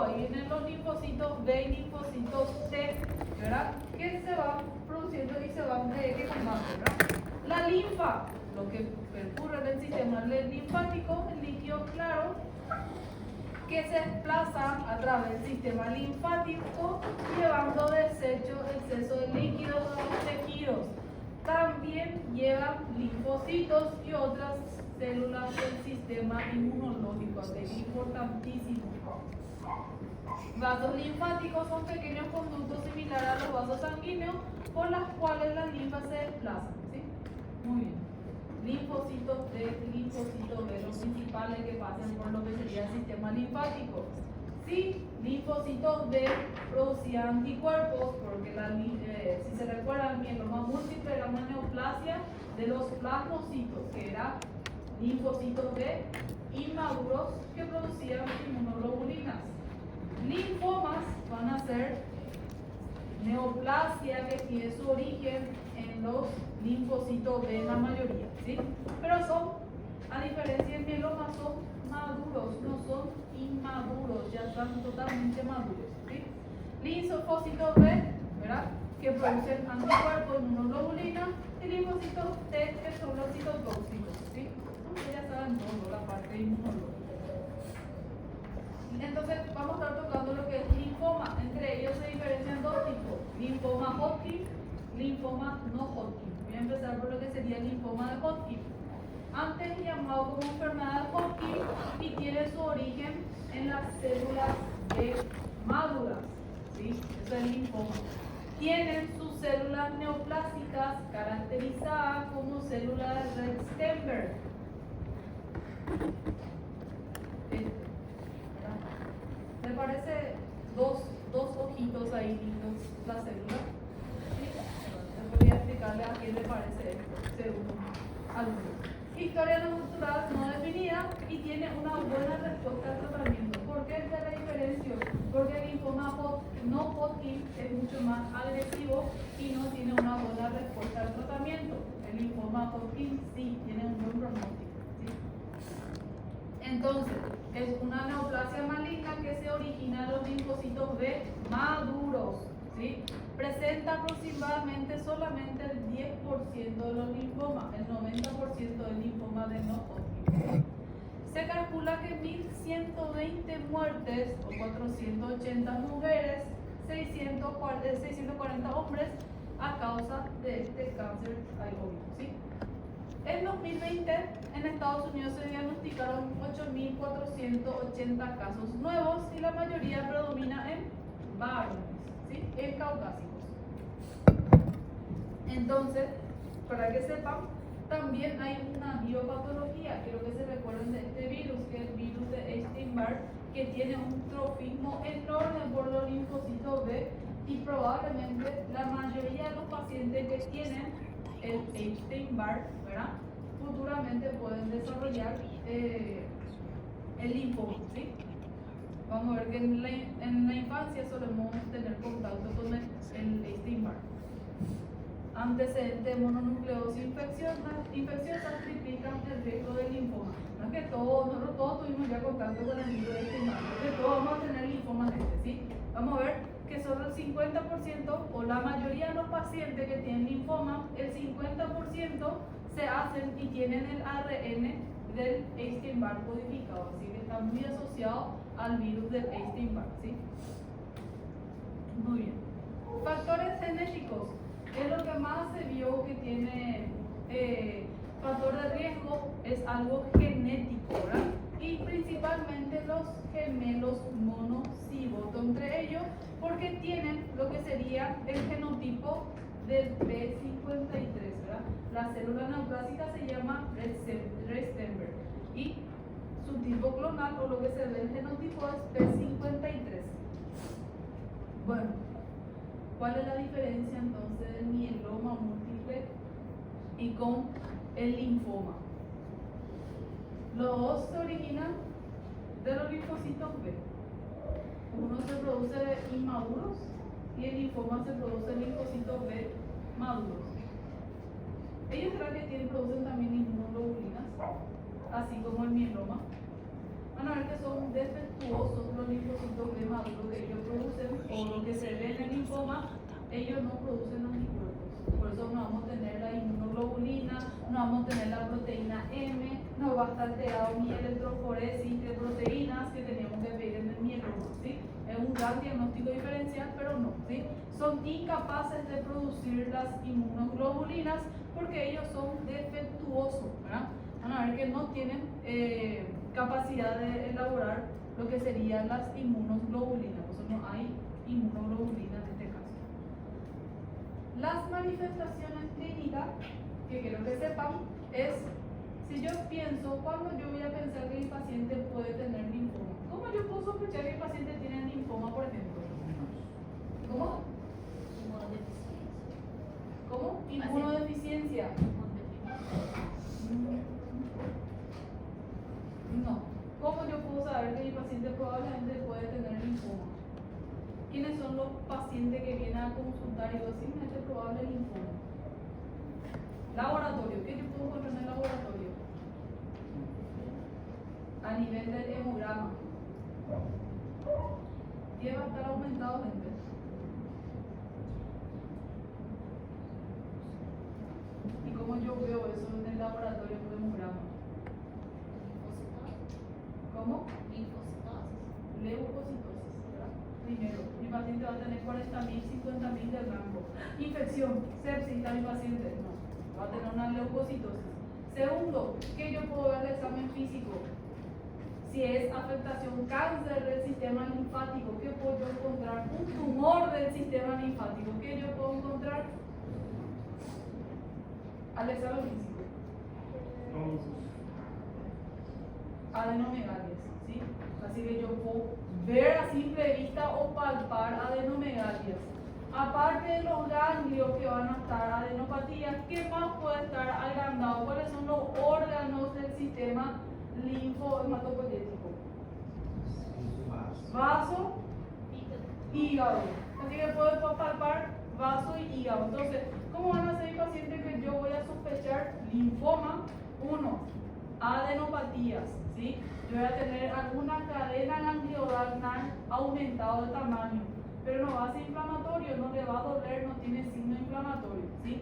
ahí vienen los linfocitos B y linfocitos T, ¿verdad? Que se van produciendo y se van quemando, ¿verdad? La linfa, lo que percurre del sistema linfático, el líquido claro, que se desplaza a través del sistema linfático, llevando exceso de líquidos a los tejidos. También llevan linfocitos y otras células del sistema inmunológico, así que es importantísimo. Vasos linfáticos son pequeños conductos similares a los vasos sanguíneos por las cuales las linfas se desplazan, ¿sí? Muy bien. Linfocitos B, los principales que pasan por lo que sería el sistema linfático. Sí, linfocitos B producían anticuerpos, porque si se recuerdan, el mieloma múltiple era una neoplasia de los plasmocitos, que eran linfocitos B inmaduros que producían inmunoglobulinas. Linfomas van a ser neoplasia que tiene su origen en los linfocitos B, la mayoría, ¿sí? Pero son, a diferencia del mieloma, son maduros, no son inmaduros, ya están totalmente maduros, ¿sí? Linfocitos B, ¿verdad?, que producen anticuerpos, inmunoglobulina, y linfocitos T, que son los citotóxicos, ¿sí? Ya saben todo, la parte inmunológica. Entonces vamos a estar tocando lo que es linfoma. Entre ellos se diferencian dos tipos: linfoma Hodgkin, linfoma no Hodgkin. Voy a empezar por lo que sería el linfoma de Hodgkin, antes llamado como enfermedad de Hodgkin, y tiene su origen en las células B maduras, ¿sí? Eso es el linfoma. Tienen sus células neoplásicas caracterizadas como células de Stenberg. ¿Me parece dos ojitos ahí lindos la célula? ¿Sí? Yo podría explicarle a quién le parece esto, según algunos. Historia natural no definida y tiene una buena respuesta al tratamiento. ¿Por qué es la diferencia? Porque el linfoma no Hodgkin es mucho más agresivo y no tiene una buena respuesta al tratamiento. El linfoma Hodgkin sí tiene un buen pronóstico, ¿sí? Entonces, es una neoplasia maligna que se origina en los linfocitos B maduros, ¿sí? Presenta aproximadamente solamente el 10% de los linfomas, el 90% del linfoma de no Hodgkin. Se calcula que 1.120 muertes o 480 mujeres, 640 hombres a causa de este cáncer al ovario, ¿sí? En 2020, en Estados Unidos se diagnosticaron 8.480 casos nuevos y la mayoría predomina en varones, ¿sí?, en caucásicos. Entonces, para que sepan, también hay una biopatología. Quiero que se recuerden de este virus, que es el virus de Epstein-Barr, que tiene un trofismo enorme por los linfocitos B, y probablemente la mayoría de los pacientes que tienen el Epstein-Barr, ¿verdad?, futuramente pueden desarrollar el linfoma, ¿sí? Vamos a ver que en la infancia solemos tener contacto con el Epstein-Barr. Antecedentes de mononucleosis infecciosas triplican el riesgo del linfoma. No es que nosotros todos tuvimos ya contacto con el virus de Epstein-Barr, porque todos vamos a tener linfomas de este, ¿sí? Vamos a ver que solo el 50% o la mayoría de los pacientes que tienen linfoma, el 50% se hacen y tienen el ARN del Epstein-Barr codificado, así que está muy asociado al virus del Epstein-Barr, ¿sí? Muy bien. Factores genéticos es lo que más se vio que tiene factor de riesgo, es algo genético, ¿verdad? Y principalmente los gemelos monocigotos entre ellos, porque tienen lo que sería el genotipo del B53, ¿verdad? La célula neoplásica se llama Stenberg y su tipo clonal, o lo que se ve el genotipo, es B53. Bueno, ¿cuál es la diferencia entonces del mieloma múltiple y con el linfoma? Los dos se originan de los linfocitos B. Uno se produce inmaduros y el linfoma se produce en linfocitos B maduros. Ellos creen que producen también inmunoglobulinas, así como el mieloma. van a ver que son defectuosos los linfocitos B maduros que ellos producen, o lo que se ve en el linfoma, ellos no producen anticuerpos. Por eso no vamos a tener la inmunoglobulina, no vamos a tener la proteína M, no va a estar alterado ni electroforesis de proteínas que teníamos que pedir en el mieloma, ¿sí? Es un gran diagnóstico diferencial, pero no, ¿sí? Son incapaces de producir las inmunoglobulinas porque ellos son defectuosos, ¿verdad? Van a ver que no tienen capacidad de elaborar lo que serían las inmunoglobulinas, por eso no hay inmunoglobulinas en este caso. Las manifestaciones clínicas, que quiero que sepan, es si yo pienso, ¿cuándo yo voy a pensar que mi paciente puede tener linfoma? ¿Cómo yo puedo sospechar que el paciente tiene linfoma, por ejemplo? ¿Cómo? ¿Cómo? Inmunodeficiencia. No. ¿Cómo yo puedo saber que mi paciente probablemente puede tener linfoma? ¿Quiénes son los pacientes que vienen a consultar y digo, sí, este probable linfoma? Laboratorio. ¿Qué yo puedo encontrar en el laboratorio? A nivel del hemograma. ¿Qué va a estar aumentado, gente? ¿Y cómo yo veo eso en el laboratorio de hemograma? ¿Cómo? Leucocitosis, ¿verdad? Primero, mi paciente va a tener 40.000, 50.000 de rango. Infección, sepsis, ¿está mi paciente? No, va a tener una leucocitosis. Segundo, ¿qué yo puedo ver el examen físico? Si es afectación, cáncer del sistema linfático, ¿qué puedo yo encontrar? Un tumor del sistema linfático, ¿qué yo puedo encontrar? Al examen físico. Adenomegalias, ¿sí? Así que yo puedo ver a simple vista o palpar adenomegalias. Aparte de los ganglios que van a estar adenopatías, ¿qué más puede estar agrandado? ¿Cuáles son los órganos del sistema linfohematopoyético? Vaso, hígado. Así que puedo palpar vaso y hígado. Entonces, ¿cómo van a ser pacientes que yo voy a sospechar linfoma? Uno, adenopatías, ¿sí? Yo voy a tener alguna cadena ganglionar aumentado de tamaño, pero no va a ser inflamatorio, no le va a doler, no tiene signo inflamatorio, ¿sí?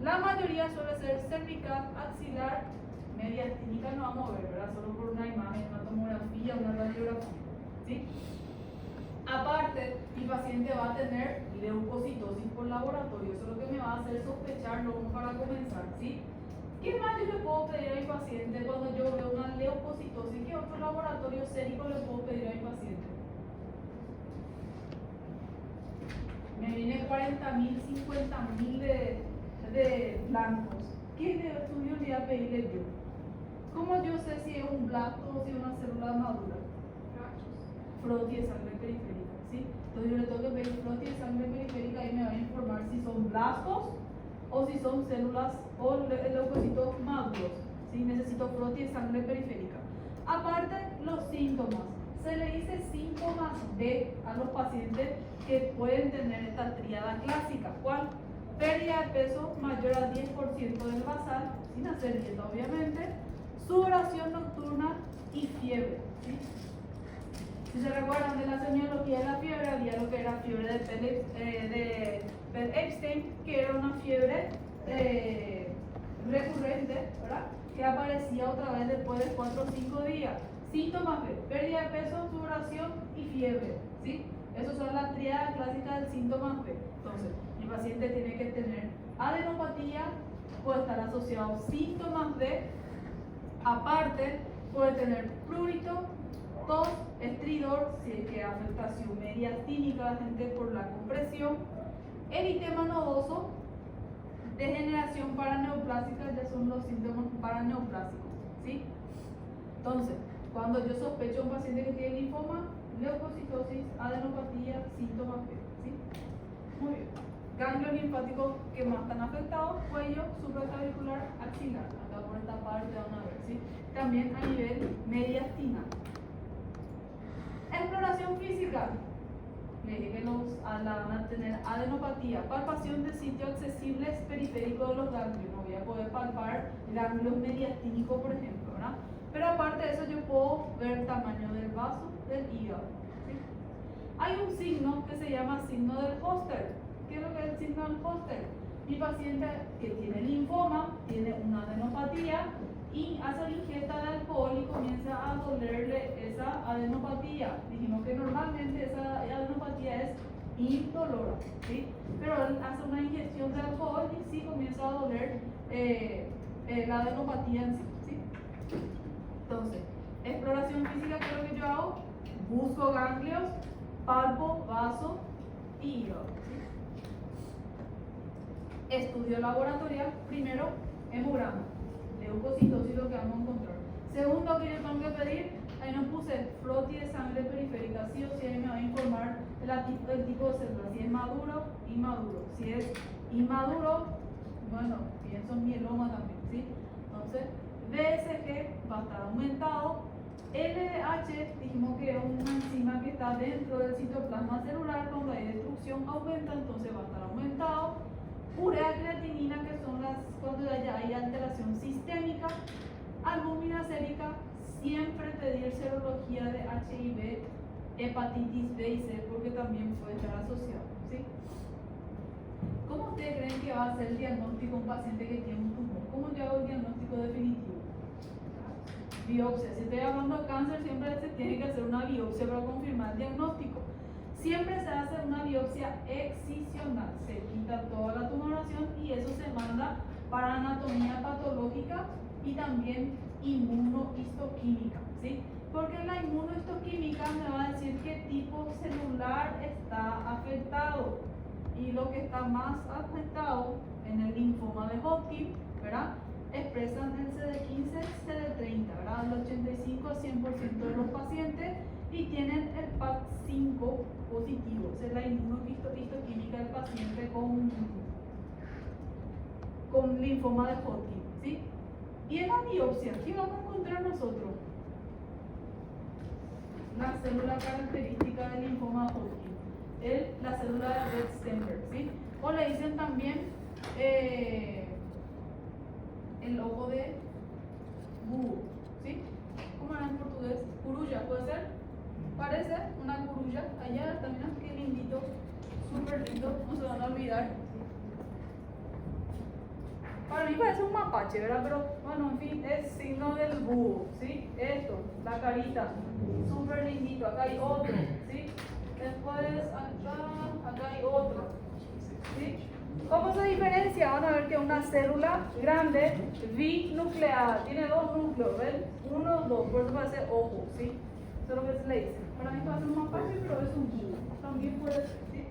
La mayoría suele ser cervical, axilar, mediastínica no vamos a ver, ¿verdad? Solo por una imagen, una tomografía, una radiografía, ¿sí? Aparte, mi paciente va a tener leucocitosis por laboratorio, eso es lo que me va a hacer sospecharlo para comenzar, ¿sí? ¿Qué más yo le puedo pedir a mi paciente cuando yo veo una leucocitosis? ¿Qué otro laboratorio sérico le puedo pedir a mi paciente? Me viene 40.000, 50.000 de blancos. ¿Qué estudio le voy a pedirle yo? ¿Cómo yo sé si es un blasto o si es una célula madura? Froti de sangre periférica, ¿sí? Entonces yo le tengo que pedir froti de sangre periférica y me va a informar si son blastos o si son células o leucocitos maduros, ¿sí? Necesito froti de sangre periférica. Aparte, los síntomas. Se le dice síntomas B a los pacientes que pueden tener esta tríada clásica. ¿Cuál? Pérdida de peso mayor al 10% del basal, sin hacer dieta obviamente, sudoración nocturna y fiebre, ¿sí? Si se recuerdan de la semiología de la fiebre, había lo que era fiebre de Epstein, que era una fiebre recurrente, ¿verdad? Que aparecía otra vez después de 4 o 5 días. Síntomas B, pérdida de peso, sudoración y fiebre, ¿sí? Esas son las tríadas clásicas del síntoma B. Entonces, el paciente tiene que tener adenopatía, puede estar asociado a síntomas B, aparte puede tener prurito, tos, estridor, si es que afectación mediastínica, gente por la compresión, eritema nodoso, degeneración paraneoplásica, ya son los síntomas paraneoplásicos, ¿sí? Entonces, cuando yo sospecho a un paciente que tiene linfoma, leucocitosis, adenopatía, síntomas B, ¿sí? Muy bien. Ganglios linfáticos que más están afectados, cuello, supraclavicular, axilar. Acá por esta parte van a ver, ¿sí? También a nivel mediastinal. Exploración física. Le dije que van a tener adenopatía, palpación de sitios accesibles periféricos de los ganglios. No voy a poder palpar ganglios mediastínicos, por ejemplo, ¿verdad? Pero aparte de eso yo puedo ver el tamaño del vaso, del hígado. ¿Sí? Hay un signo que se llama signo del Foster. ¿Qué es lo que es el signo del Foster? Mi paciente que tiene linfoma, tiene una adenopatía y hace la ingesta de alcohol y comienza a dolerle esa adenopatía. Dijimos que normalmente esa adenopatía es indolora, ¿sí? Pero él hace una ingestión de alcohol y sí comienza a doler la adenopatía en sí, ¿sí? Entonces, exploración física, ¿qué es lo que yo hago? Busco ganglios, palpo, vaso y hígado, ¿sí? Estudio laboratorial, primero, hemograma, leucocitosis, lo que vamos a encontrar. Segundo que yo tengo que pedir, ahí nos puse floti de sangre periférica, sí o sí, ahí me va a informar el tipo de célula, si es maduro, inmaduro. Si es inmaduro, bueno, pienso en mieloma también, ¿sí? Entonces, BSG va a estar aumentado. LDH, dijimos que es una enzima que está dentro del citoplasma celular, cuando hay destrucción aumenta, entonces va a estar aumentado. Urea creatinina, que son cuando ya hay alteración sistémica. Albúmina sérica, siempre pedir serología de HIV, hepatitis B y C, porque también puede estar asociado, ¿sí? ¿Cómo ustedes creen que va a ser el diagnóstico de un paciente que tiene un tumor? ¿Cómo yo hago el diagnóstico definitivo? Biopsia. Si estoy hablando de cáncer, siempre se tiene que hacer una biopsia para confirmar el diagnóstico. Siempre se hace una biopsia excisional, se quita toda la tumoración y eso se manda para anatomía patológica y también inmunohistoquímica, ¿sí? Porque la inmunohistoquímica me va a decir qué tipo celular está afectado, y lo que está más afectado en el linfoma de Hodgkin, ¿verdad? Expresan el CD15, CD30, ¿verdad? El 85 a 100% de los pacientes, y tienen el PAC5 positivo, esa es la inmunohistoquímica del paciente con linfoma de Hodgkin, ¿sí? Y en la biopsia, ¿qué vamos a encontrar nosotros? La célula característica del linfoma de Hodgkin, la célula de Rett-Steinberg, ¿sí? O le dicen también el ojo de búho, ¿sí? ¿Cómo era en portugués? Curulla, ¿puede ser? Parece una curulla. Allá también, qué lindito, súper lindo, no se van a olvidar. Para mí parece un mapache, ¿verdad? Pero bueno, en fin, es signo del búho, ¿sí? Esto, la carita, súper lindito. Acá hay otro, ¿sí? Después acá hay otro, ¿sí? ¿Cómo se diferencia? Van a ver que una célula grande, binucleada, tiene dos núcleos, ¿ven? Uno, dos, por eso parece ojo, ¿sí? Eso es lo que se le dice. Para mí parece un mapache, pero es un búho. También puede ser, ¿sí?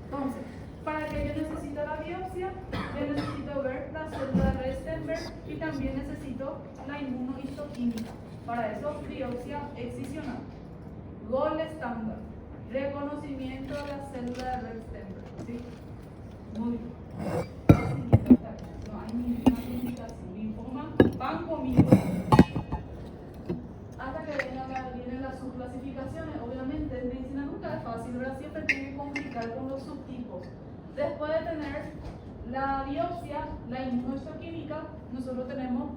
Entonces, para que yo necesito la biopsia, yo necesito ver la célula de Rett-Steinberg y también necesito la inmunohistoquímica. Para eso, biopsia excisional. Gold estándar, reconocimiento de la célula de Rett-Steinberg, ¿sí? Muy bien. No hay ninguna limitación. Linfoma, van conmigo. Hasta que vienen las subclasificaciones. Obviamente, en medicina nunca es fácil, ¿verdad? Siempre tiene que complicar con los subtipos. Después de tener la biopsia, la inmunohistoquímica, nosotros tenemos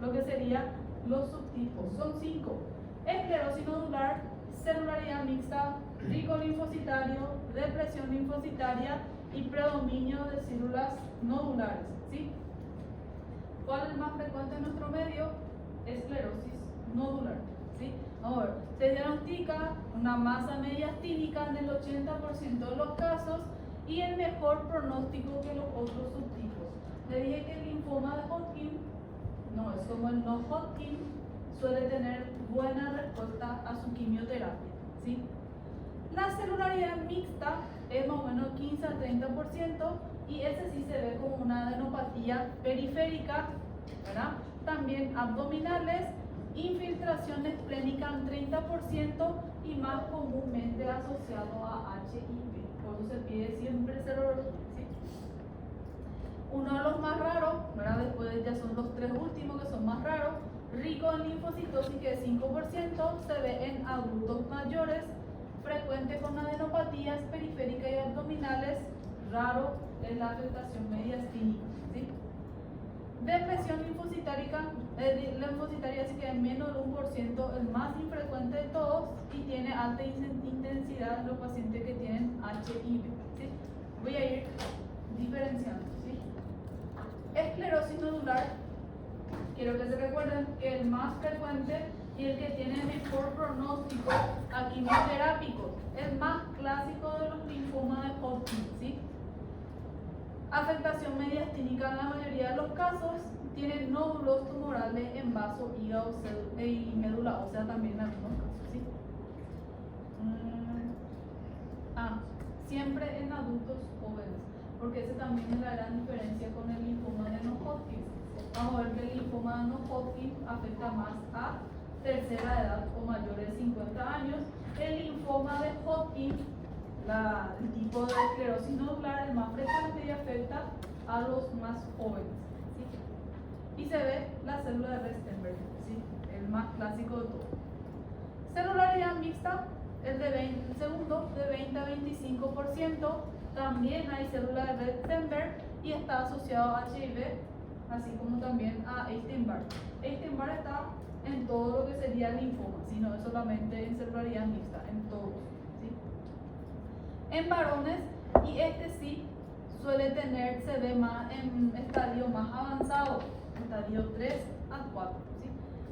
lo que serían los subtipos. Son 5: esclerosis nodular, celularidad mixta, rico linfocitario, depresión linfocitaria y predominio de células nodulares, ¿sí? ¿Cuál es el más frecuente en nuestro medio? Esclerosis nodular, ¿sí? Ahora, se diagnostica una masa mediastínica en el 80% de los casos y el mejor pronóstico que los otros subtipos. Le dije que el linfoma de Hodgkin, no es como el no Hodgkin, suele tener buena respuesta a su quimioterapia, ¿sí? La celularidad mixta es más o menos 15 a 30% y ese sí se ve como una adenopatía periférica, ¿verdad? También abdominales, infiltración esplénica en 30% y más comúnmente asociado a HIV. Por eso se pide siempre serología, ¿sí? Uno de los más raros, ¿verdad? Después ya son los 3 últimos que son más raros. Rico en linfocitosis, que es 5%, se ve en adultos mayores, frecuente con adenopatías periféricas y abdominales, raro en la afectación mediastínica, ¿sí? Depresión linfocitaria sí que es menos del 1%, el más infrecuente de todos y tiene alta intensidad en los pacientes que tienen HIV. ¿Sí? Voy a ir diferenciando. ¿Sí? Esclerosis nodular, quiero que se recuerden que el más frecuente y el que tiene mejor pronóstico a quimioterápicos, el más clásico de los linfomas de Hodgkin. ¿Sí? Afectación mediastínica en la mayoría de los casos, tiene nódulos tumorales en vaso, hígado y médula ósea también en algunos casos. ¿Sí? Siempre en adultos jóvenes, porque esa también es la gran diferencia con el linfoma de no-Hodgkin. Vamos a ver que el linfoma de no-Hodgkin afecta más a tercera edad o mayores de 50 años. El linfoma de Hodgkin, el tipo de esclerosis nodular, el más frecuente y afecta a los más jóvenes. ¿Sí? Y se ve la célula de Restenberg, ¿sí? El más clásico de todos. Celularidad mixta, el segundo, de 20 a 25%. También hay célula de Restenberg y está asociado a HIV, así como también a Epstein-Barr. Epstein-Barr está en todo lo que sería el linfoma, sino es solamente en celularidad mixta, en todos. ¿Sí? En varones, y este sí se ve más en estadio más avanzado, estadio 3 a 4, ¿sí?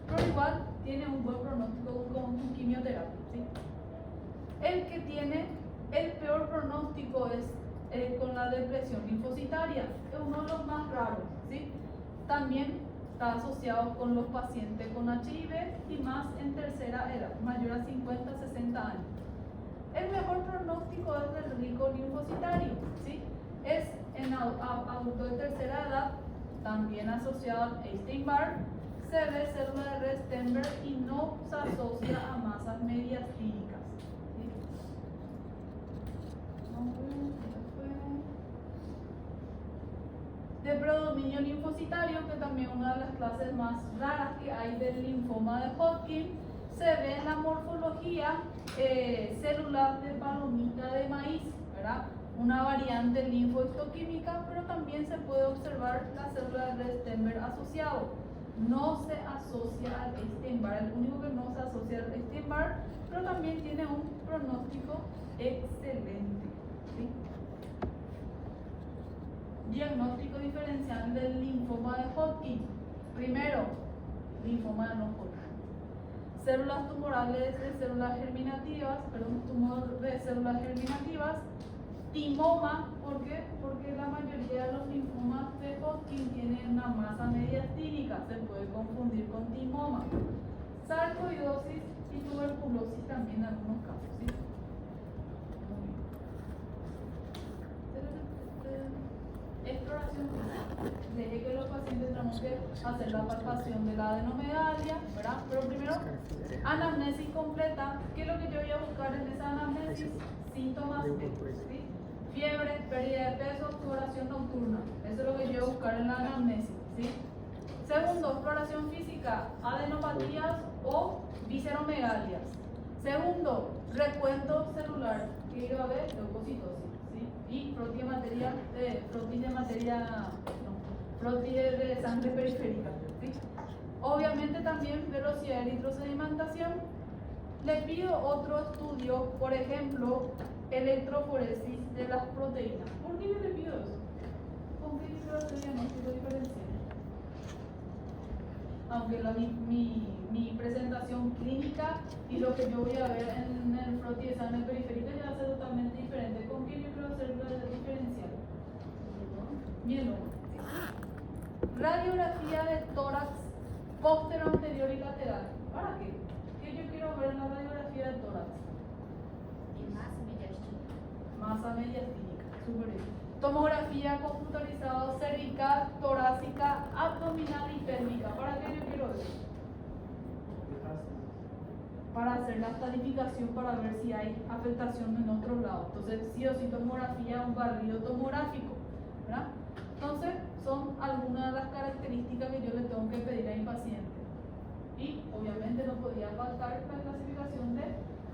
Pero igual tiene un buen pronóstico con quimioterapia. ¿Sí? El que tiene el peor pronóstico es con la depresión linfocitaria, es uno de los más raros. ¿Sí? También está asociado con los pacientes con HIV y más en tercera edad, mayor a 50-60 años. El mejor pronóstico es el rico linfocitario, ¿sí? Es en adultos de tercera edad, también asociado a Epstein-Barr, se ve célula de Restenberg y no se asocia a masas mediastínicas. ¿Sí? De predominio linfocitario, que también es una de las clases más raras que hay del linfoma de Hodgkin, se ve en la morfología células de palomita de maíz, ¿verdad? Una variante linfohistoquímica, pero también se puede observar la célula de Restenberg asociado. No se asocia al Epstein-Barr, el único que no se asocia al Epstein-Barr, pero también tiene un pronóstico excelente. ¿Sí? Diagnóstico diferencial del linfoma de Hodgkin. Primero, linfoma de no-Hodgkin. Células tumorales de células germinativas, tumor de células germinativas. Timoma, ¿por qué? Porque la mayoría de los linfomas de Hodgkin tienen una masa mediastínica, se puede confundir con timoma. Sarcoidosis y tuberculosis también en algunos casos. ¿Sí? Exploración. Dije que los pacientes tenemos que hacer la palpación de la adenomegalia, ¿verdad? Pero primero, anamnesis completa. ¿Qué es lo que yo voy a buscar en esa anamnesis? Síntomas, ¿sí? Fiebre, pérdida de peso, sudoración nocturna. Eso es lo que yo voy a buscar en la anamnesis, ¿sí? Segundo, exploración física, adenopatías o visceromegalias. Segundo, recuento celular. ¿Qué iba a haber? Leucocitosis. Y frotis de sangre periférica. ¿Sí? Obviamente también velocidad de eritrosedimentación. Le pido otro estudio, por ejemplo, electroforesis de las proteínas. ¿Por qué yo le pido eso? ¿Con qué diagnóstico diferencial? Aunque mi presentación clínica y lo que yo voy a ver en el frotis de sangre periférica ya va a ser totalmente diferente. ¿Con qué yo quiero hacer la diferencial? Mieloma. Radiografía de tórax póstero, anterior y lateral. ¿Para qué? ¿Qué yo quiero ver en la radiografía de tórax? Masa mediastínica. Súper bien. Tomografía computarizada cervical, torácica, abdominal y pélvica. ¿Para qué yo quiero ver? Para hacer la estadificación, para ver si hay afectación en otros lados. Entonces, sí o sí, tomografía, un barrido tomográfico, ¿verdad? Entonces, son algunas de las características que yo le tengo que pedir a mi paciente. Y, obviamente, no podía faltar la clasificación de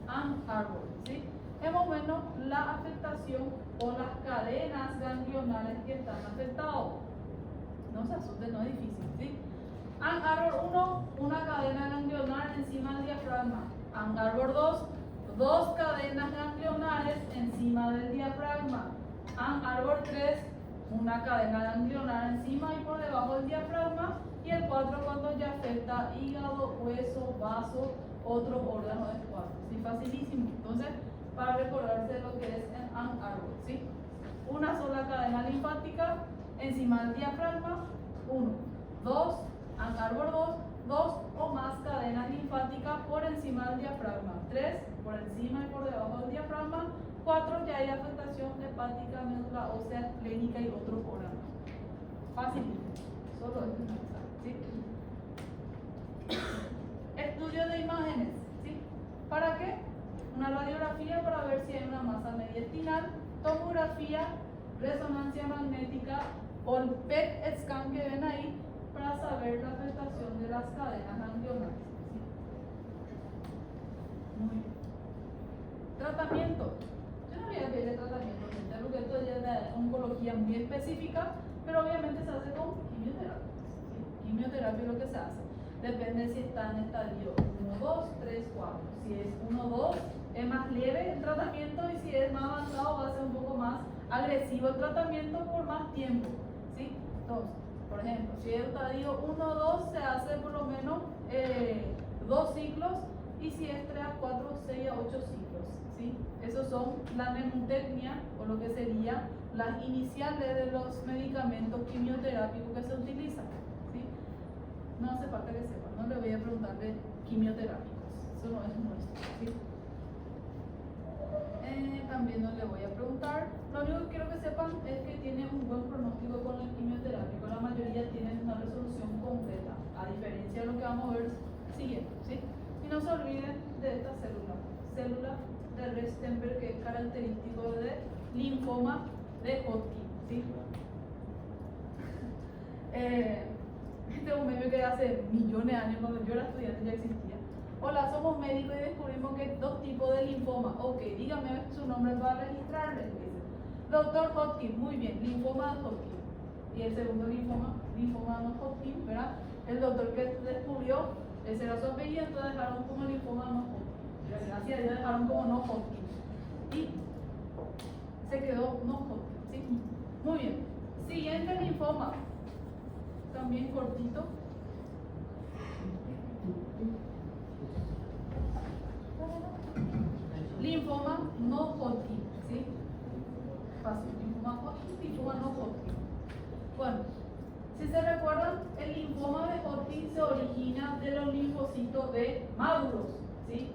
Ann Arbor, ¿sí? Hemos visto la afectación o las cadenas ganglionales que están afectados. no se asusten, no es difícil, ¿sí? ANG-Arbor 1, una cadena ganglionar encima del diafragma. ANG-Arbor 2, dos cadenas ganglionares encima del diafragma. ANG-Arbor 3, una cadena ganglionar encima y por debajo del diafragma. Y el 4 cuando ya afecta hígado, hueso, vaso, otros órganos del cuerpo. ¿Sí? Facilísimo. Entonces, para recordarse lo que es en ANG-Arbor, ¿sí? Una sola cadena linfática encima del diafragma, 1, 2, ANG-Arbor 2 o más cadenas linfáticas por encima del diafragma, 3, por encima y por debajo del diafragma, 4, ya hay afectación hepática, médula ósea, esplênica y otros órganos. Fácil, solo es necesario, ¿sí? Estudio de imágenes, ¿sí? ¿Para qué? Una radiografía para ver si hay una masa mediastinal, tomografía, resonancia magnética o el PET scan que ven ahí para saber la afectación de las cadenas ganglionares. ¿Sí? Muy bien. Tratamiento. Yo no voy a pedir el tratamiento, gente, porque esto ya es de oncología muy específica, pero obviamente se hace con quimioterapia. ¿Sí? Quimioterapia es lo que se hace. Depende si está en estadio 1, 2, 3, 4. Si es 1, 2, es más leve el tratamiento, y si es más avanzado va a ser un poco más agresivo el tratamiento por más tiempo, ¿sí? Entonces, por ejemplo, si es estadio 1, 2, se hace por lo menos 2 ciclos, y si es 3 a 4, 6 a 8 ciclos, ¿sí? Esos son la mnemotecnia, o lo que sería las iniciales de los medicamentos quimioterápicos que se utilizan, ¿sí? No hace falta que sepan, no le voy a preguntar de quimioterápicos, eso no es nuestro, ¿sí? También no le voy a preguntar. Lo único que quiero que sepan es que tiene un buen pronóstico con el quimioterápico. La mayoría tienen una resolución completa, a diferencia de lo que vamos a ver siguiente, ¿sí? Y no se olviden de esta célula de Restenberg, que es característico de linfoma de Hodgkin, ¿sí? Este es un meme que hace millones de años, cuando yo era estudiante ya existía. Hola, somos médicos y descubrimos que hay 2 tipos de linfoma. Ok, dígame su nombre para registrarle. Dice, doctor Hodgkin, muy bien, linfoma de Hodgkin. Y el segundo linfoma no Hodgkin, ¿verdad? El doctor que descubrió, ese era su apellido, entonces dejaron como linfoma no Hodgkin. Gracias a Dios dejaron como no Hodgkin. Y se quedó no Hodgkin, ¿sí? Muy bien. Siguiente linfoma, también cortito. Linfoma no Hodgkin, ¿sí? Fácil, linfoma Hodgkin, linfoma no Hodgkin. Bueno, si se recuerdan, el linfoma de Hodgkin se origina de los linfocitos de maduros, ¿sí?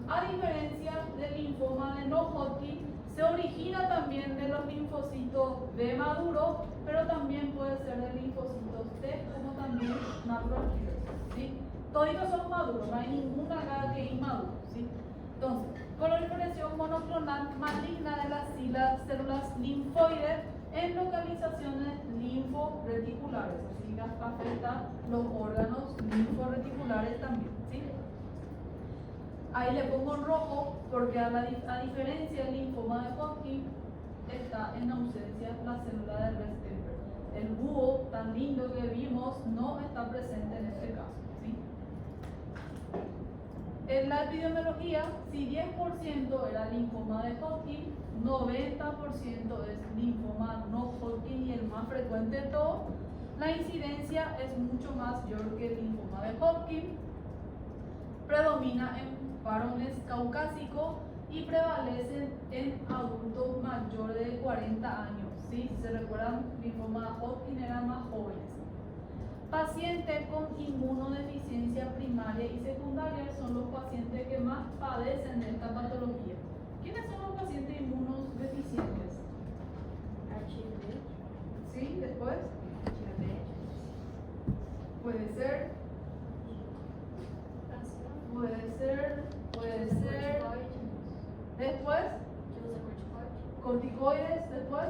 A diferencia del linfoma de no Hodgkin, se origina también de los linfocitos de maduro, pero también puede ser de linfocitos T, como también natural killer, ¿sí? Toditos son maduros, no hay ninguna acá que es inmaduro, ¿sí? Entonces, proliferación monoclonal maligna de las células linfoides en localizaciones linforeticulares, así que afecta los órganos linforeticulares también, ¿sí? Ahí le pongo en rojo porque a diferencia del linfoma de Hodgkin está en ausencia la célula de Restenberg. El búho tan lindo que vimos no está presente en este caso, ¿sí? En la epidemiología, si 10% era linfoma de Hodgkin, 90% es linfoma no Hodgkin, y el más frecuente de todo, la incidencia es mucho mayor que el linfoma de Hodgkin. Predomina en varones caucásicos y prevalecen en adultos mayores de 40 años, ¿sí? Si se recuerdan, linfoma de Hodgkin eran más jóvenes. Pacientes con inmunodeficiencia primaria y secundaria son los pacientes que más padecen de esta patología. ¿Quiénes son los pacientes inmunodeficientes? ¿Sí? Después. Puede ser. Después. Corticoides. Después.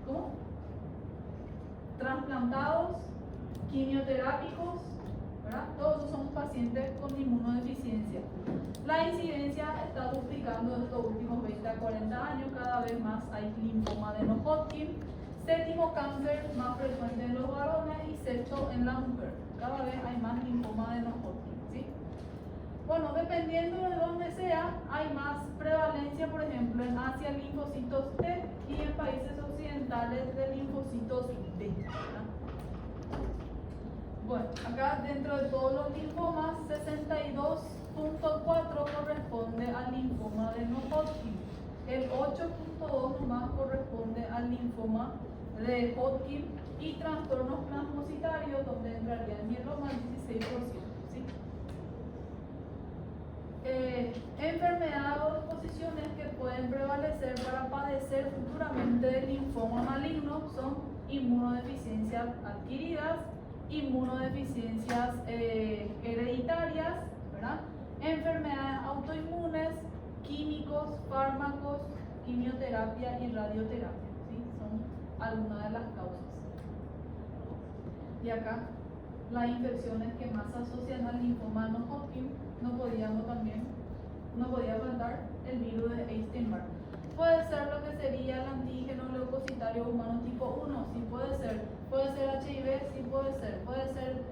¿Cómo? Trasplantados, quimioterápicos, ¿verdad? Todos esos son pacientes con inmunodeficiencia. La incidencia está duplicando en estos últimos 20 a 40 años, cada vez más hay linfoma de no Hodgkin. Séptimo, cáncer más frecuente en los varones y sexto en la mujer. Cada vez hay más linfoma de no-Hodgkin, ¿sí? Bueno, dependiendo de dónde sea, hay más prevalencia, por ejemplo, en Asia linfocitos T y en países occidentales de linfocitos B, ¿verdad? Bueno, acá dentro de todos los linfomas, 62.4 corresponde al linfoma de no-Hodgkin. El 8.2 nomás corresponde al linfoma de Hodgkin y trastornos plasmocitarios, donde entraría el mieloma al 16%. ¿Sí? Enfermedades o disposiciones que pueden prevalecer para padecer futuramente de linfoma maligno son inmunodeficiencias adquiridas, inmunodeficiencias hereditarias, ¿verdad? Enfermedades autoinmunes, químicos, fármacos, quimioterapia y radioterapia, ¿sí? Son algunas de las causas. Y acá, las infecciones que más se asocian al linfoma no Hodgkin, no podía faltar el virus de Epstein-Barr. Puede ser lo que sería el antígeno leucocitario humano tipo 1, sí puede ser HIV, sí puede ser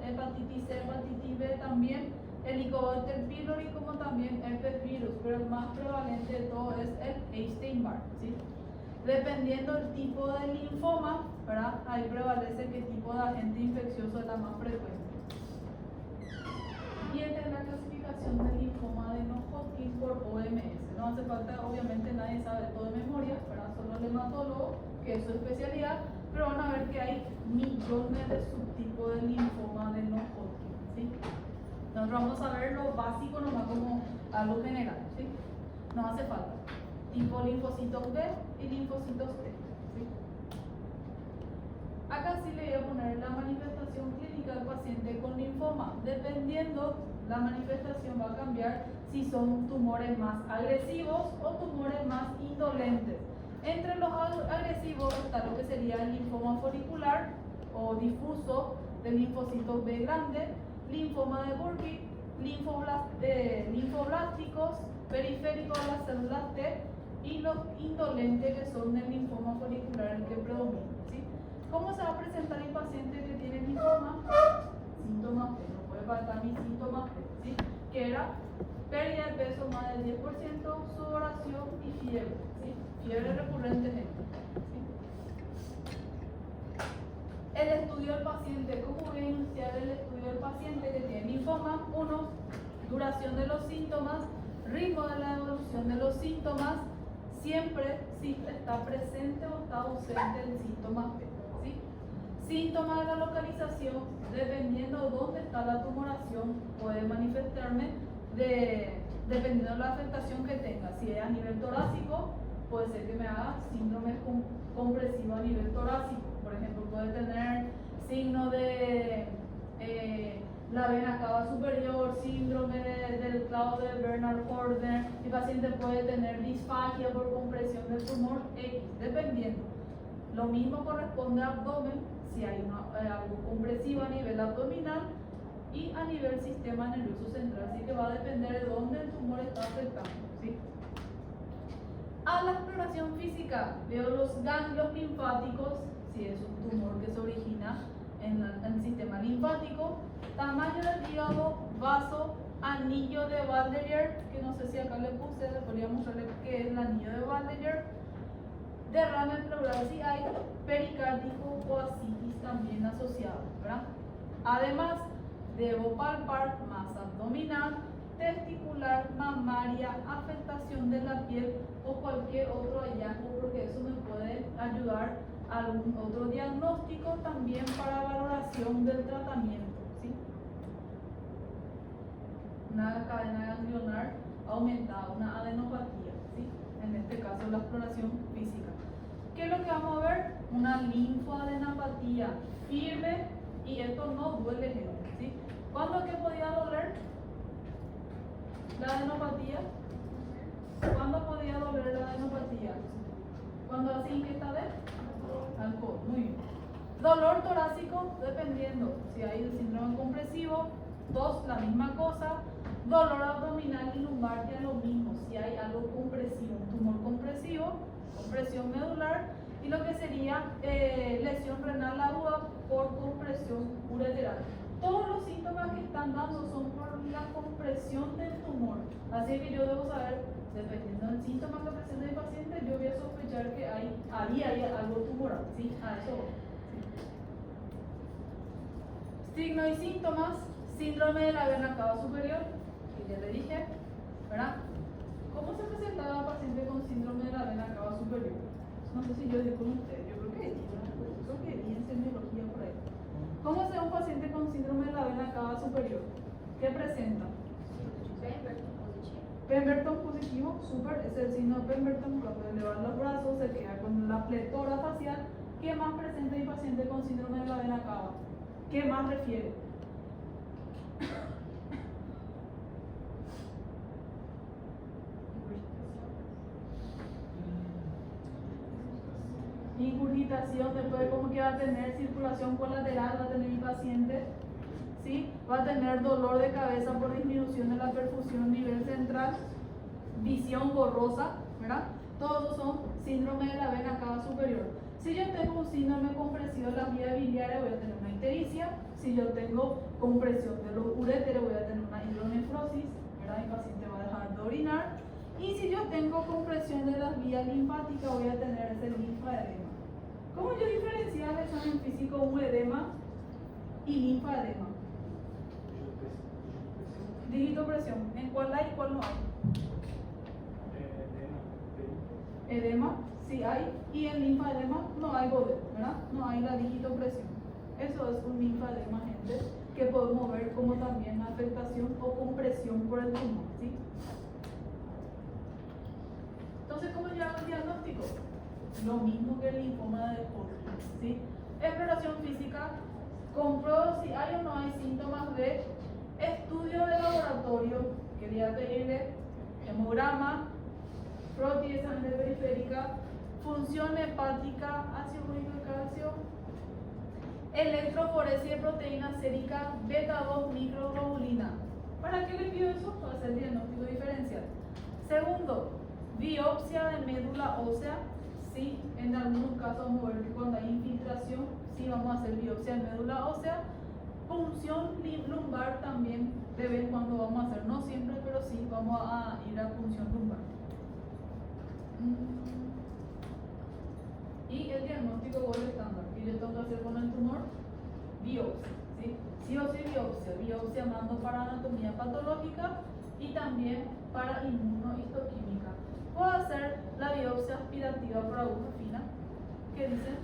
hepatitis C, hepatitis B también, Helicobacter pylori como también herpes virus, pero el más prevalente de todo es el Epstein-Barr, ¿sí? Dependiendo del tipo de linfoma, ¿verdad? Ahí prevalece qué tipo de agente infeccioso es la más frecuente. Y esta es la clasificación del linfoma de no-Hodgkin por OMS. No hace falta, obviamente nadie sabe todo de memoria, ¿verdad? Solo el hematólogo, que es su especialidad, pero van a ver que hay millones de subtipos de linfoma de no-Hodgkin, ¿sí? Nosotros vamos a ver lo básico nomás como algo general, ¿sí? No hace falta. Tipo linfocitos B y linfocitos T, ¿sí? Acá sí le voy a poner la manifestación clínica del paciente con linfoma. Dependiendo, la manifestación va a cambiar si son tumores más agresivos o tumores más indolentes. Entre los agresivos está lo que sería el linfoma folicular o difuso del linfocito B grande, linfoma de Burkitt, linfoblásticos periféricos a las células T y los indolentes que son del linfoma folicular el que predomina, ¿sí? ¿Cómo se va a presentar el paciente que tiene linfoma? Síntomas P, no puede faltar ni síntomas P, ¿sí? Que era pérdida de peso más del 10%, sudoración y fiebre, ¿sí? Fiebre recurrente, gente, ¿sí? El estudio del paciente, ¿cómo voy a iniciar el estudio del paciente que tiene linfoma? 1. Duración de los síntomas, ritmo de la evolución de los síntomas, siempre si está presente o está ausente el síntoma P, ¿sí? Síntomas de la localización, dependiendo de dónde está la tumoración, puede manifestarme dependiendo de la afectación que tenga. Si es a nivel torácico, puede ser que me haga síndrome compresivo a nivel torácico. Por ejemplo, puede tener signo de la vena cava superior, síndrome del clavo de Bernard-Horner. El paciente puede tener disfagia por compresión del tumor X, dependiendo. Lo mismo corresponde al abdomen, si hay algo compresivo a nivel abdominal y a nivel sistema nervioso central. Así que va a depender de dónde el tumor está afectando, ¿sí? A la exploración física, veo los ganglios linfáticos, si es un tumor que se origina en el sistema linfático, tamaño del hígado, vaso, anillo de Waldeyer, que no sé si acá le puse, le podría mostrarle qué es el anillo de Waldeyer, derrame pleural si hay, pericárdico o ascitis también asociado, ¿verdad? Además, debo palpar masa abdominal, testicular, mamaria, afectación de la piel o cualquier otro hallazgo, porque eso me puede ayudar a algún otro diagnóstico también para valoración del tratamiento, ¿sí? Una cadena ganglionar aumentada, una adenopatía, ¿sí? En este caso la exploración física. ¿Qué es lo que vamos a ver? Una linfoadenopatía firme y esto no duele, gente, ¿sí? ¿Cuándo es que podía doler la adenopatía? ¿Cuándo podía doler la adenopatía? ¿Cuándo hace ingesta de alcohol? Muy bien. Dolor torácico, dependiendo si hay el síndrome compresivo, tos, la misma cosa. Dolor abdominal y lumbar, ya lo mismo, si hay algo compresivo, un tumor compresivo, compresión medular, y y lo que sería lesión renal aguda por compresión ureteral. Todos los síntomas que están dando son por la compresión del tumor. Así que yo debo saber, dependiendo del síntoma que presenta el paciente, yo voy a sospechar que ahí hay algo tumoral. ¿Sí? A eso voy. ¿Sí? Signos y síntomas: síndrome de la vena cava superior, que ya le dije, ¿verdad? ¿Cómo se presentaba el paciente con síndrome de la vena cava superior? No sé si yo digo con usted, yo creo que vi en semiología por ahí. ¿Cómo se ve un paciente con síndrome de la vena cava superior? ¿Qué presenta? Pemberton positivo, súper, es el signo de Pemberton. Cuando eleva los brazos se queda con la pletora facial. ¿Qué más presenta el paciente con síndrome de la vena cava? ¿Qué más refiere? Ingurgitación, después como que va a tener circulación colateral, va a tener el paciente, ¿sí? Va a tener dolor de cabeza por disminución de la perfusión a nivel central, visión borrosa, ¿verdad? Todos son síndrome de la vena cava superior. Si yo tengo un síndrome compresivo de las vías biliares, voy a tener una ictericia. Si yo tengo compresión de los uréteres, voy a tener una hidronefrosis, ¿verdad? El paciente va a dejar de orinar. Y si yo tengo compresión de las vías linfáticas, voy a tener ese linfaedema. ¿Cómo yo diferenciar el examen físico un edema y linfaedema? Dígito presión. ¿En cuál hay y cuál no hay? Edema, sí hay. Y en linfaedema no hay godeo, ¿verdad? No hay la dígito presión. Eso es un linfaedema, gente, que podemos ver como también afectación o compresión por el tumor, ¿sí? Entonces, ¿cómo yo hago el diagnóstico? Lo mismo que el linfoma de Hodgkin, ¿sí? Exploración física, compruebo si hay o no hay síntomas de estudio de laboratorio. Quería pedirle hemograma, PROTI, examen de periférica, función hepática, ácido úrico de calcio, electroforesis de proteína sérica, beta-2 microglobulina. ¿Para qué le pido eso? Para hacer diagnóstico diferencial. Segundo, biopsia de médula ósea. Sí, en algunos casos vamos a ver que cuando hay infiltración, sí vamos a hacer biopsia de médula ósea. Punción lumbar también, de vez en cuando vamos a hacer, no siempre, pero sí vamos a ir a punción lumbar. Y el diagnóstico gol estándar, ¿qué le toca hacer con el tumor? Biopsia, ¿sí? Sí o sí biopsia mando para anatomía patológica y también para inmunohistoquímica. Puedo hacer la biopsia aspirativa por aguja fina, que dice,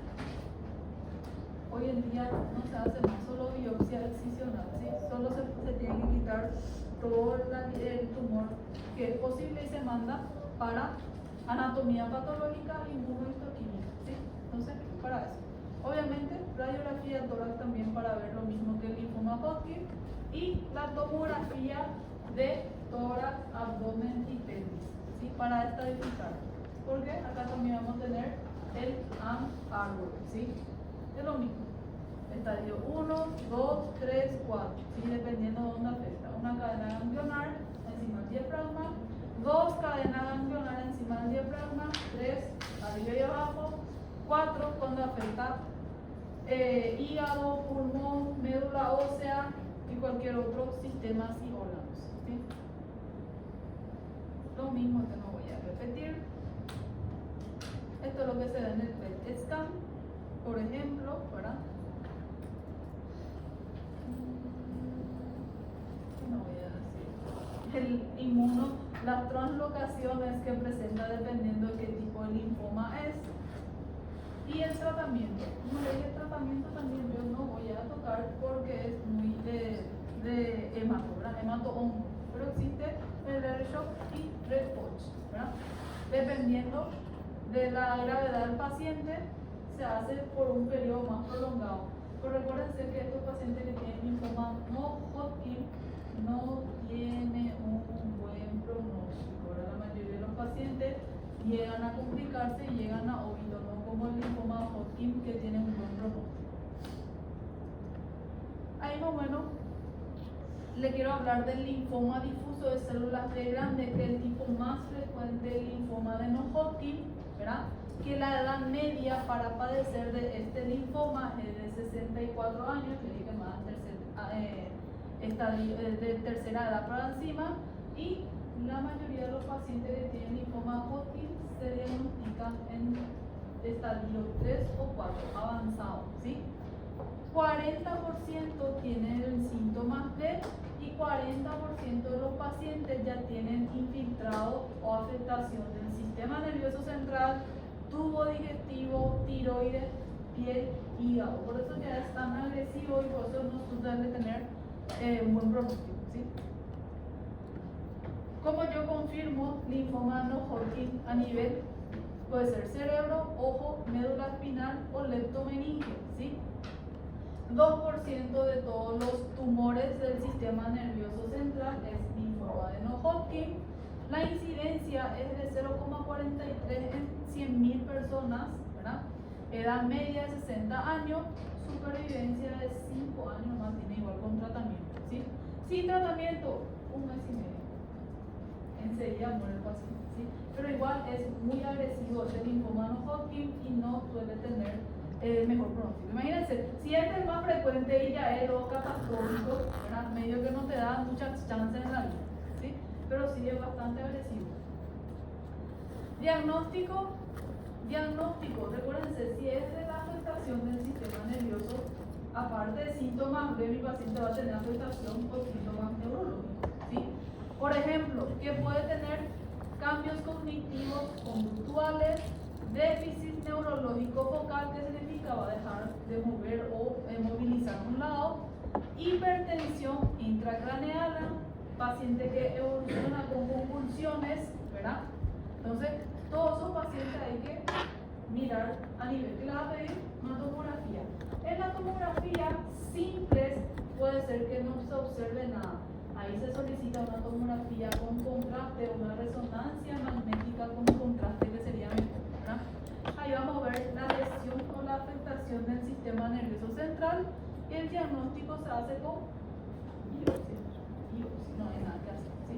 hoy en día no se hace más solo biopsia excisional, ¿sí? Solo se tiene que quitar todo el tumor que es posible y se manda para anatomía patológica e inmunohistoquímica, ¿sí? Entonces, para eso. Obviamente, radiografía de tórax también para ver lo mismo que el linfoma Hodgkin y la tomografía de tórax, abdomen y pelvis, ¿sí? Para estadificar. Porque acá también vamos a tener el árbol, ¿sí? Es lo mismo. Estadio 1, 2, 3, 4, ¿sí? Dependiendo de dónde afecta. Una cadena ganglionar encima del diafragma, 2 cadenas ganglionares encima del diafragma, 3 arriba y abajo, 4 cuando afecta hígado, pulmón, médula ósea y cualquier otro sistema y órganos, ¿sí? Lo mismo que no voy a repetir. Esto es lo que se ve en el PET scan, por ejemplo, ¿verdad? No voy a decir. El inmuno, las translocaciones que presenta dependiendo de qué tipo de linfoma es. Y el tratamiento. Como le dije, el tratamiento también yo no voy a tocar porque es muy de hemato, ¿verdad? Hemato-onco. Pero existe el R-Shock y Red-Poch, ¿verdad? Dependiendo de la gravedad del paciente, se hace por un periodo más prolongado. Pero recuérdense que estos pacientes que tienen linfoma no Hodgkin no tiene un buen pronóstico. La mayoría de los pacientes llegan a complicarse y llegan a óbito, no como el linfoma Hodgkin que tiene un buen pronóstico. Ahí más o menos le quiero hablar del linfoma difuso de células T grandes, que es el tipo más frecuente del linfoma de no Hodgkin, ¿verdad? Que la edad media para padecer de este linfoma es de 64 años, le dije más de tercera edad para encima, y la mayoría de los pacientes que tienen linfoma Hodgkin se diagnostican en estadio 3 o 4 avanzado, ¿sí? 40% tienen síntomas B y 40% de los pacientes ya tienen infiltrado o afectación del sistema nervioso central, tubo digestivo, tiroides, piel, hígado. Por eso ya es tan agresivo y por eso no suele tener un buen pronóstico, ¿sí? Como yo confirmo linfoma no Hodgkin a nivel, puede ser cerebro, ojo, médula espinal o leptomeninge, ¿sí? 2% de todos los tumores del sistema nervioso central es linfoma de no Hodgkin. La incidencia es de 0,43 en 100.000 personas, ¿verdad? Edad media de 60 años, supervivencia de 5 años más, tiene igual con tratamiento, ¿sí? Sin tratamiento, 1 mes y medio. Enseguida muere el paciente, ¿sí? Pero igual es muy agresivo el linfoma no Hodgkin y no suele tener mejor pronóstico. Imagínense, si este es más frecuente y ya es lo catastrófico, ¿verdad? Medio que no te da muchas chances en la vida, ¿sí? Pero sí es bastante agresivo. Diagnóstico, recuérdense, si es de la afectación del sistema nervioso, aparte de síntomas B, mi paciente va a tener afectación por síntomas neurológicos, ¿sí? Por ejemplo, que puede tener cambios cognitivos conductuales, déficit neurológico focal, que significa va a dejar de mover o movilizar un lado, hipertensión intracraneal, paciente que evoluciona con convulsiones, ¿verdad? Entonces, todos esos pacientes hay que mirar a nivel que le va a pedir una tomografía. En la tomografía simple puede ser que no se observe nada. Ahí se solicita una tomografía con contraste, una resonancia magnética con contraste, que sería mejor, ¿verdad? Ahí vamos a ver la lesión o la afectación del sistema nervioso central y el diagnóstico se hace con biopsia, no hay nada que hacer, ¿sí?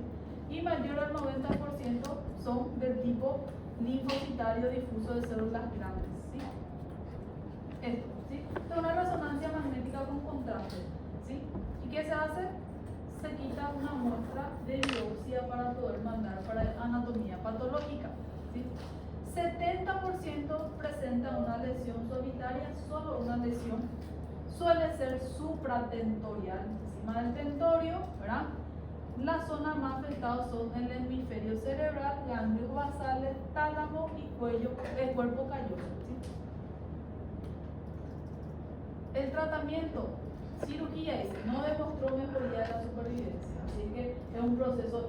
Y mayor al 90% son del tipo linfocitario difuso de células grandes, ¿sí? Esto, ¿sí? Es una resonancia magnética con contraste, ¿sí? ¿Y qué se hace? Se quita una muestra de biopsia para poder mandar para anatomía patológica, ¿sí? 70% presenta una lesión solitaria, solo una lesión, suele ser supratentorial, encima del tentorio, ¿verdad? Las zonas más afectadas son el hemisferio cerebral, ganglios basales, tálamo y cuello, el cuerpo calloso, ¿sí? El tratamiento, cirugía, dice, no demostró mejoría de la supervivencia, así que es un proceso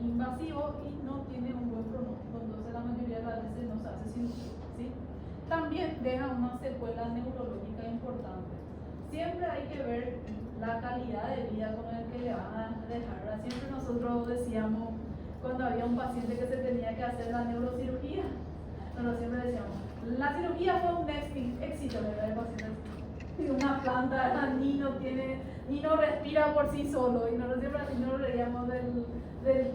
invasivo y no tiene un buen pronóstico, entonces la mayoría de las veces no se hace cirugía, ¿sí? También deja una secuela neurológica importante. Siempre hay que ver la calidad de vida con el que le van a dejar, ¿verdad? Siempre nosotros decíamos, cuando había un paciente que se tenía que hacer la neurocirugía, nosotros siempre decíamos, la cirugía fue un éxito, ¿verdad? El paciente, una planta, ni no respira por sí solo, y nosotros siempre así nos reíamos del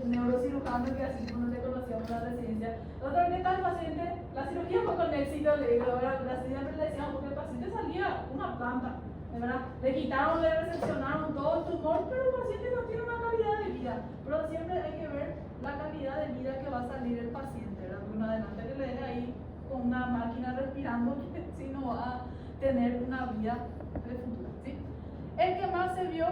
neurocirujano, que así como le conocíamos la residencia. Otra vez el paciente, la cirugía fue con éxito, le digo, siempre le decíamos, porque el paciente salía una planta, ¿verdad? Le quitaron, le reseccionaron todo el tumor, pero el paciente no tiene una calidad de vida. Pero siempre hay que ver la calidad de vida que va a salir el paciente, ¿verdad? Porque no adelante que le deje ahí con una máquina respirando, que si no va a tener una vida de futuro, ¿sí? El que más se vio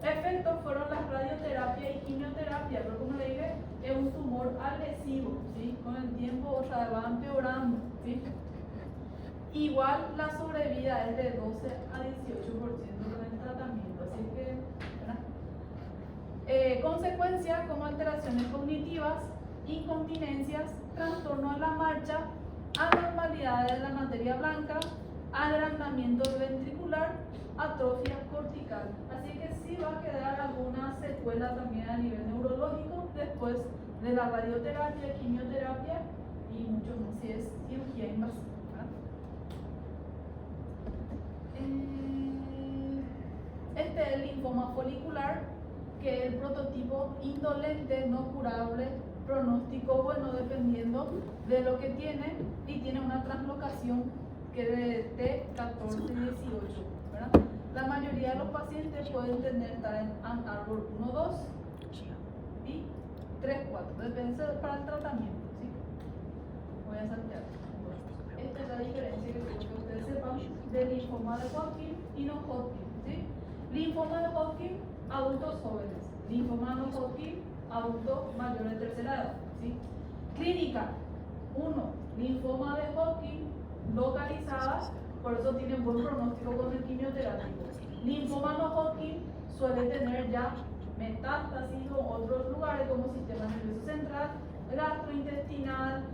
efectos fueron las radioterapia y quimioterapia, pero como le dije, es un tumor agresivo, ¿sí? Con el tiempo, o sea, va empeorando, ¿sí? Igual la sobrevida es de 12 a 18% con el tratamiento, así que, ¿verdad? Consecuencias como alteraciones cognitivas, incontinencias, trastorno de la marcha, anormalidades de la materia blanca, agrandamiento ventricular, atrofia cortical. Así que sí va a quedar alguna secuela también a nivel neurológico después de la radioterapia, quimioterapia y mucho más si es cirugía invasiva. Este es el linfoma folicular, que es el prototipo indolente, no curable pronóstico bueno dependiendo de lo que tiene, y tiene una translocación que de T14-18, ¿verdad? La mayoría de los pacientes pueden estar en Ann Arbor 1-2 y 3-4, depende para el tratamiento, ¿sí? Voy a saltear. Esta es la diferencia que quiero que ustedes sepan del linfoma de Hodgkin y no Hodgkin, ¿sí? Linfoma de Hodgkin, adultos jóvenes. Linfoma no Hodgkin, adultos mayores de tercera edad, ¿sí? Clínica, 1. Linfoma de Hodgkin localizada, por eso tienen buen pronóstico con el quimioterápico. Linfoma no Hodgkin suele tener ya metástasis o otros lugares como sistema nervioso central, gastrointestinal,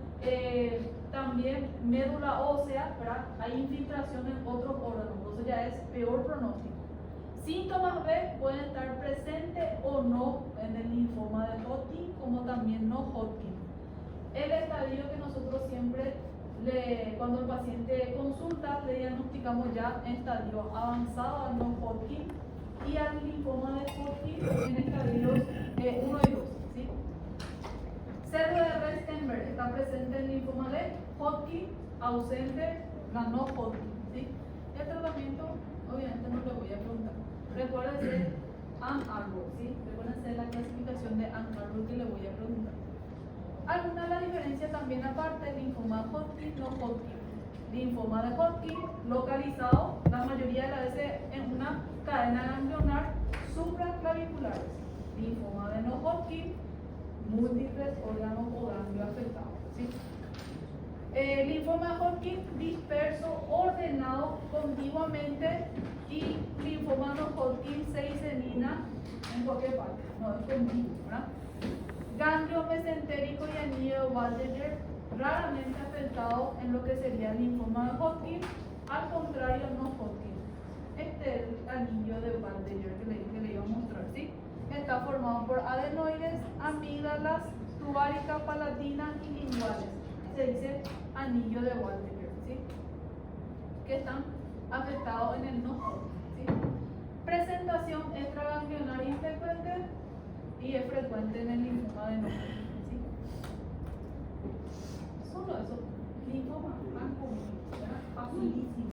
también médula ósea, ¿verdad? Hay infiltración en otros órganos, eso ya es peor pronóstico. Síntomas B pueden estar presentes o no en el linfoma de Hodgkin, como también no Hodgkin. El estadio que nosotros siempre, cuando el paciente consulta, le diagnosticamos ya en estadio avanzado al no Hodgkin y al linfoma de Hodgkin en estadios 1 y 2. ¿Sí? Célula de Restenberg está presente en el linfoma de Hodgkin, ausente la no Hodgkin. ¿Sí? El tratamiento, obviamente no le voy a preguntar. Recuérdense Ann Arbor, ¿sí? Recuérdense la clasificación de Ann Arbor que le voy a preguntar. Alguna de las diferencias también aparte, linfoma de Hodgkin, no Hodgkin. Linfoma de Hodgkin localizado la mayoría de las veces en una cadena ganglionar supraclaviculares. Linfoma de no Hodgkin, múltiples órganos o ganglios afectados, ¿sí? Linfoma de Hodgkin disperso, ordenado contiguamente, y linfoma no Hodgkin se disemina en cualquier parte, no es continuo, ¿verdad? Ganglio mesentérico y anillo de Waldeyer raramente afectado en lo que sería el linfoma de Hodgkin, al contrario no Hodgkin. Este es el anillo de Waldeyer que le iba a mostrar, ¿sí? Está formado por adenoides, amígdalas, tubárica, palatina y linguales. Se dice anillo de Waldeyer, ¿sí? Que están afectados en el no Hodgkin, ¿sí? Presentación extraganglionar infrecuente y es frecuente en el linfoma de no Hodgkin, ¿sí? Solo eso, linfoma más común, facilísimo.